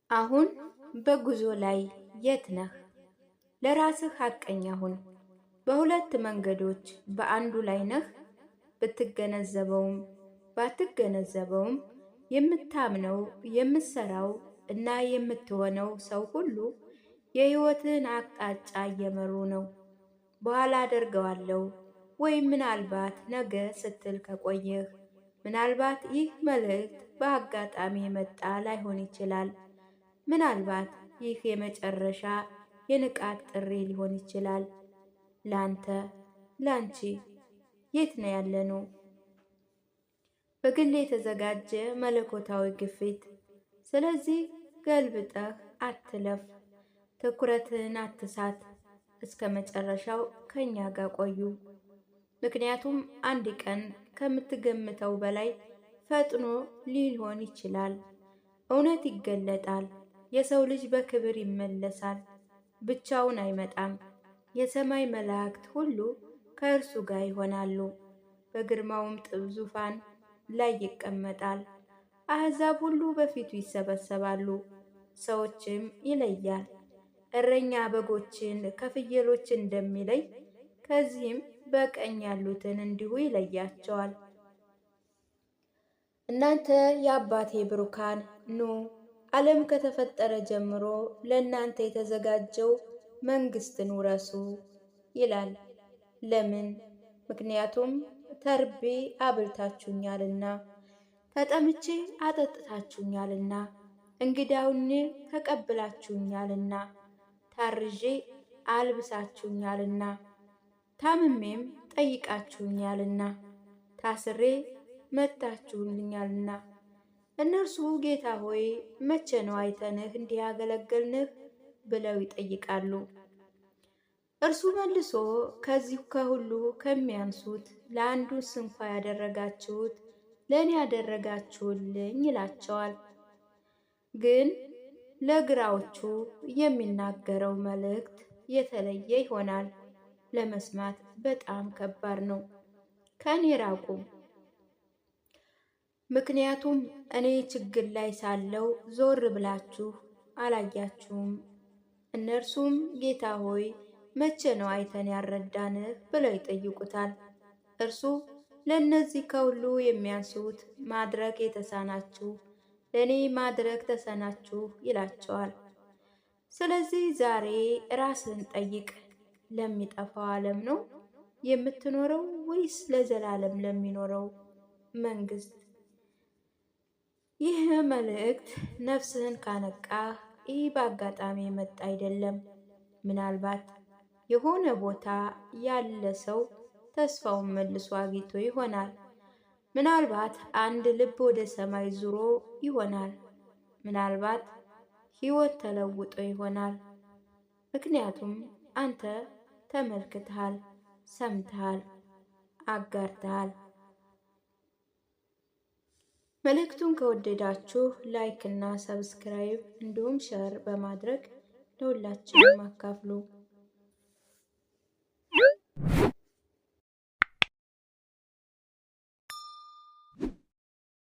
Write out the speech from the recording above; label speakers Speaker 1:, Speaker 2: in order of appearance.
Speaker 1: አሁን በጉዞ ላይ የት ነህ? ለራስህ ሐቀኛ ሁን። በሁለት መንገዶች በአንዱ ላይ ነህ። ብትገነዘበውም ባትገነዘበውም የምታምነው የምትሰራው እና የምትሆነው ሰው ሁሉ የሕይወትን አቅጣጫ እየመሩ ነው። በኋላ አደርገዋለሁ ወይም ምናልባት ነገ ስትል ከቆየህ ምናልባት ይህ መልእክት በአጋጣሚ የመጣ ላይሆን ይችላል። ምናልባት ይህ የመጨረሻ የንቃት ጥሪ ሊሆን ይችላል። ላንተ ላንቺ የት ነው ያለነው? በግል የተዘጋጀ መለኮታዊ ግፊት። ስለዚህ ገልብጠህ አትለፍ፣ ትኩረትን አትሳት። እስከ መጨረሻው ከኛ ጋር ቆዩ። ምክንያቱም አንድ ቀን ከምትገምተው በላይ ፈጥኖ ሊሆን ይችላል። እውነት ይገለጣል። የሰው ልጅ በክብር ይመለሳል። ብቻውን አይመጣም። የሰማይ መላእክት ሁሉ ከእርሱ ጋር ይሆናሉ። በግርማውም ዙፋን ላይ ይቀመጣል። አሕዛብ ሁሉ በፊቱ ይሰበሰባሉ። ሰዎችም ይለያል። እረኛ በጎችን ከፍየሎች እንደሚለይ ከዚህም በቀኝ ያሉትን እንዲሁ ይለያቸዋል። እናንተ የአባቴ ብሩካን ኑ፣ ዓለም ከተፈጠረ ጀምሮ ለእናንተ የተዘጋጀው መንግሥትን ውረሱ ይላል። ለምን? ምክንያቱም ተርቤ አብልታችሁኛልና፣ ተጠምቼ አጠጥታችሁኛልና፣ እንግዳ ሆኜ ተቀብላችሁኛልና፣ ታርዤ አልብሳችሁኛልና፣ ታምሜም ጠይቃችሁኛልና፣ ታስሬ መጥታችሁልኛልና። እነርሱ ጌታ ሆይ መቼ ነው አይተንህ እንዲህ ያገለገልንህ ብለው ይጠይቃሉ። እርሱ መልሶ ከዚህ ከሁሉ ከሚያንሱት ለአንዱስ እንኳ ያደረጋችሁት ለእኔ ያደረጋችሁልኝ ይላቸዋል። ግን ለግራዎቹ የሚናገረው መልእክት የተለየ ይሆናል። ለመስማት በጣም ከባድ ነው። ከእኔ ራቁ። ምክንያቱም እኔ ችግር ላይ ሳለው ዞር ብላችሁ አላያችሁም። እነርሱም ጌታ ሆይ መቼ ነው አይተን ያረዳንህ ብለው ይጠይቁታል። እርሱ ለእነዚህ ከሁሉ የሚያንሱት ማድረግ የተሳናችሁ ለእኔ ማድረግ ተሳናችሁ ይላቸዋል። ስለዚህ ዛሬ ራስን ጠይቅ። ለሚጠፋው ዓለም ነው የምትኖረው ወይስ ለዘላለም ለሚኖረው መንግሥት? ይህ መልእክት ነፍስህን ካነቃህ ይህ በአጋጣሚ የመጣ አይደለም። ምናልባት የሆነ ቦታ ያለ ሰው ተስፋውን መልሶ አግኝቶ ይሆናል። ምናልባት አንድ ልብ ወደ ሰማይ ዙሮ ይሆናል። ምናልባት ሕይወት ተለውጦ ይሆናል። ምክንያቱም አንተ ተመልክተሃል፣ ሰምተሃል፣ አጋርተሃል። መልእክቱን ከወደዳችሁ ላይክ እና ሰብስክራይብ እንዲሁም ሸር በማድረግ ለሁላችንም አካፍሉ።